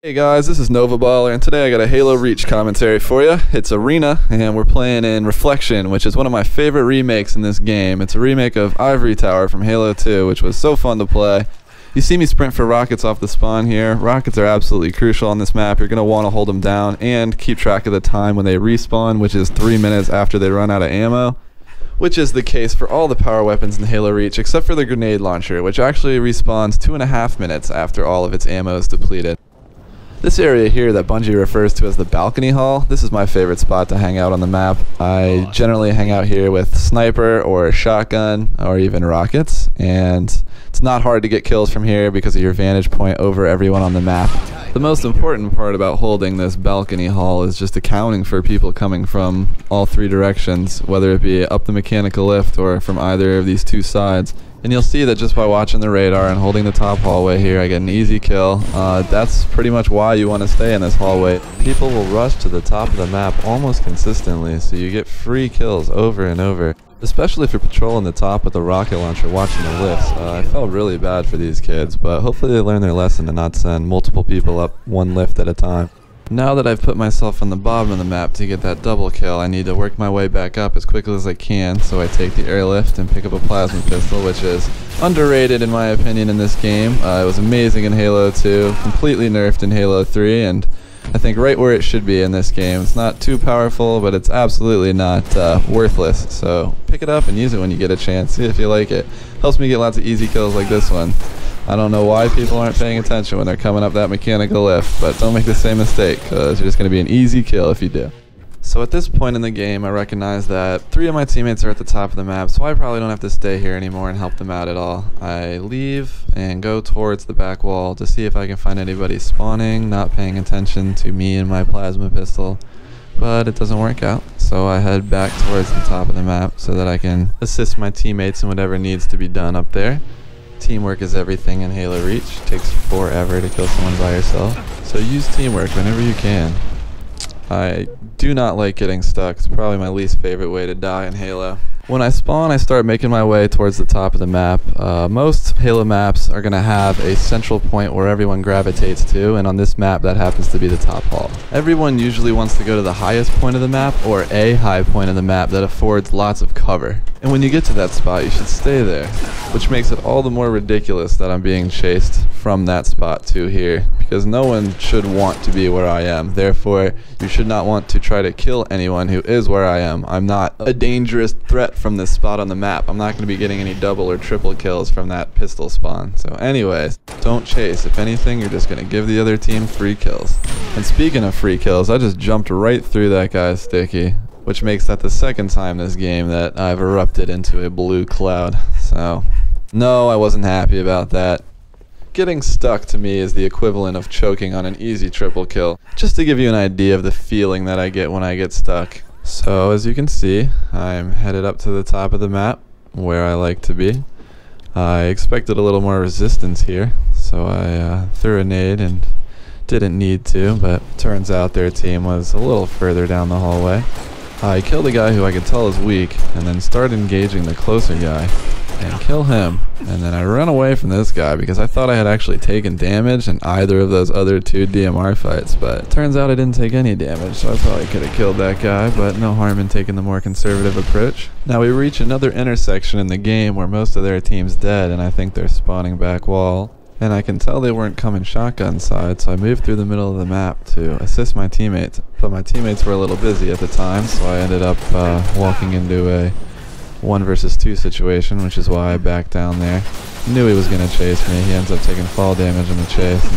Hey guys, this is NoVABaller, and today I got a Halo Reach commentary for you. It's Arena, and we're playing in Reflection, which is one of my favorite remakes in this game. It's a remake of Ivory Tower from Halo 2, which was so fun to play. You see me sprint for rockets off the spawn here. Rockets are absolutely crucial on this map. You're going to want to hold them down and keep track of the time when they respawn, which is 3 minutes after they run out of ammo, which is the case for all the power weapons in Halo Reach, except for the grenade launcher, which actually respawns 2.5 minutes after all of its ammo is depleted. This area here that Bungie refers to as the balcony hall, this is my favorite spot to hang out on the map. I generally hang out here with sniper or shotgun or even rockets, and it's not hard to get kills from here because of your vantage point over everyone on the map. The most important part about holding this balcony hall is just accounting for people coming from all three directions, whether it be up the mechanical lift or from either of these two sides. And you'll see that just by watching the radar and holding the top hallway here, I get an easy kill. That's pretty much why you want to stay in this hallway. People will rush to the top of the map almost consistently, so you get free kills over and over. Especially if you're patrolling the top with a rocket launcher watching the lifts. I felt really bad for these kids, but hopefully they learn their lesson to not send multiple people up one lift at a time. Now that I've put myself on the bottom of the map to get that double kill, I need to work my way back up as quickly as I can, so I take the airlift and pick up a plasma pistol, which is underrated in my opinion in this game. It was amazing in Halo 2, completely nerfed in Halo 3, and I think right where it should be in this game. It's not too powerful, but it's absolutely not worthless, so pick it up and use it when you get a chance, see if you like it. Helps me get lots of easy kills like this one. I don't know why people aren't paying attention when they're coming up that mechanical lift, but don't make the same mistake, because you're just going to be an easy kill if you do. So at this point in the game, I recognize that 3 of my teammates are at the top of the map, so I probably don't have to stay here anymore and help them out at all. I leave and go towards the back wall to see if I can find anybody spawning, not paying attention to me and my plasma pistol, but it doesn't work out. So I head back towards the top of the map so that I can assist my teammates in whatever needs to be done up there. Teamwork is everything in Halo Reach. It takes forever to kill someone by yourself, so use teamwork whenever you can. I do not like getting stuck. It's probably my least favorite way to die in Halo. When I spawn, I start making my way towards the top of the map. Most Halo maps are going to have a central point where everyone gravitates to, and on this map that happens to be the top hall. Everyone usually wants to go to the highest point of the map or a high point of the map that affords lots of cover. And when you get to that spot, you should stay there, which makes it all the more ridiculous that I'm being chased from that spot to here, because no one should want to be where I am. Therefore, you should not want to try to kill anyone who is where I am. I'm not a dangerous threat from this spot on the map. I'm not going to be getting any double or triple kills from that pistol spawn. So anyways, don't chase. If anything, you're just going to give the other team free kills. And speaking of free kills, I just jumped right through that guy's sticky, which makes that the second time this game that I've erupted into a blue cloud. So no, I wasn't happy about that. Getting stuck to me is the equivalent of choking on an easy triple kill, just to give you an idea of the feeling that I get when I get stuck. So as you can see, I'm headed up to the top of the map, where I like to be. I expected a little more resistance here, so I threw a nade and didn't need to, but turns out their team was a little further down the hallway. I killed a guy who I could tell is weak, and then started engaging the closer guy and kill him, and then I run away from this guy because I thought I had actually taken damage in either of those other 2 DMR fights, but it turns out I didn't take any damage, so I probably could have killed that guy, but no harm in taking the more conservative approach. Now we reach another intersection in the game where most of their team's dead, and I think they're spawning back wall, and I can tell they weren't coming shotgun side, so I moved through the middle of the map to assist my teammates, but my teammates were a little busy at the time, so I ended up walking into a 1 versus 2 situation, which is why I backed down there. Knew he was going to chase me. He ends up taking fall damage in the chase,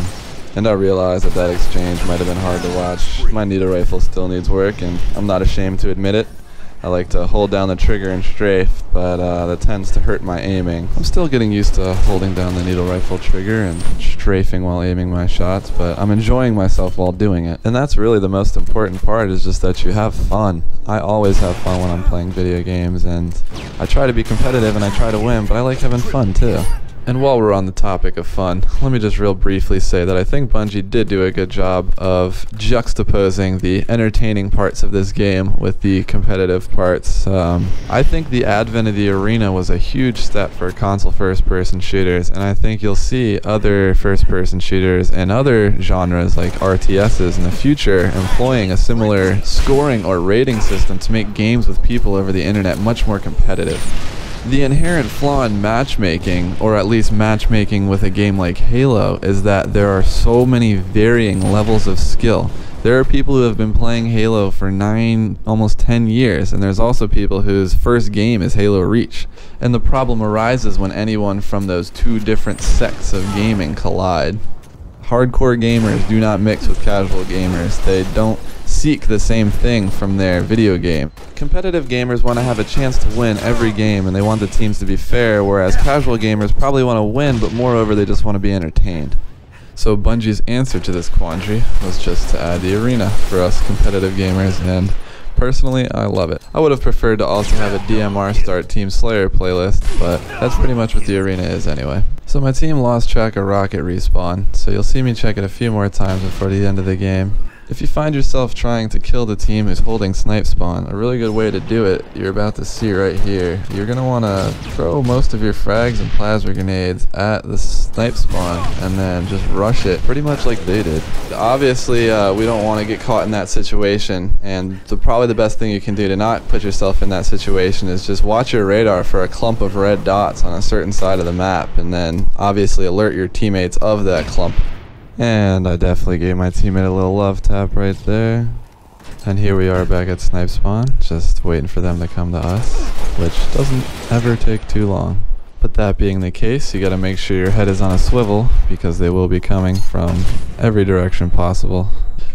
and I realized that that exchange might have been hard to watch. My needle rifle still needs work, and I'm not ashamed to admit it. I like to hold down the trigger and strafe, but that tends to hurt my aiming. I'm still getting used to holding down the needle rifle trigger and strafing while aiming my shots, but I'm enjoying myself while doing it. And that's really the most important part, is just that you have fun. I always have fun when I'm playing video games, and I try to be competitive and I try to win, but I like having fun too. And while we're on the topic of fun, let me just real briefly say that I think Bungie did do a good job of juxtaposing the entertaining parts of this game with the competitive parts. I think the advent of the arena was a huge step for console first-person shooters, and I think you'll see other first-person shooters and other genres like RTSs in the future employing a similar scoring or rating system to make games with people over the internet much more competitive. The inherent flaw in matchmaking, or at least matchmaking with a game like Halo, is that there are so many varying levels of skill. There are people who have been playing Halo for 9, almost 10 years, and there's also people whose first game is Halo Reach. And the problem arises when anyone from those two different sects of gaming collide. Hardcore gamers do not mix with casual gamers. They don't seek the same thing from their video game. Competitive gamers want to have a chance to win every game, and they want the teams to be fair, whereas casual gamers probably want to win, but moreover they just want to be entertained. So Bungie's answer to this quandary was just to add the arena for us competitive gamers, and personally I love it. I would have preferred to also have a DMR Start Team Slayer playlist, but that's pretty much what the arena is anyway. So my team lost track of rocket respawn, so you'll see me check it a few more times before the end of the game. If you find yourself trying to kill the team who's holding snipe spawn, a really good way to do it, you're about to see right here. You're going to want to throw most of your frags and plasma grenades at the snipe spawn and then just rush it, pretty much like they did. Obviously, we don't want to get caught in that situation, and probably the best thing you can do to not put yourself in that situation is just watch your radar for a clump of red dots on a certain side of the map, and then obviously alert your teammates of that clump. And I definitely gave my teammate a little love tap right there. And here we are back at snipe spawn, just waiting for them to come to us, which doesn't ever take too long. But that being the case, you gotta make sure your head is on a swivel, because they will be coming from every direction possible.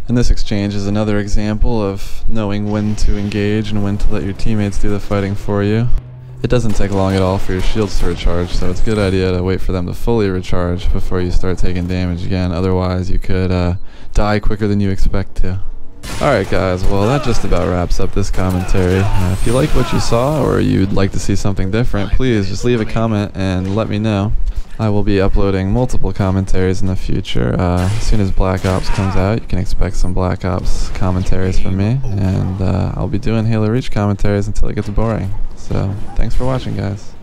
And this exchange is another example of knowing when to engage and when to let your teammates do the fighting for you. It doesn't take long at all for your shields to recharge, so it's a good idea to wait for them to fully recharge before you start taking damage again. Otherwise, you could die quicker than you expect to. Alright guys, well that just about wraps up this commentary. If you like what you saw, or you'd like to see something different, please just leave a comment and let me know. I will be uploading multiple commentaries in the future. As soon as Black Ops comes out, you can expect some Black Ops commentaries from me, and I'll be doing Halo Reach commentaries until it gets boring. So, thanks for watching guys.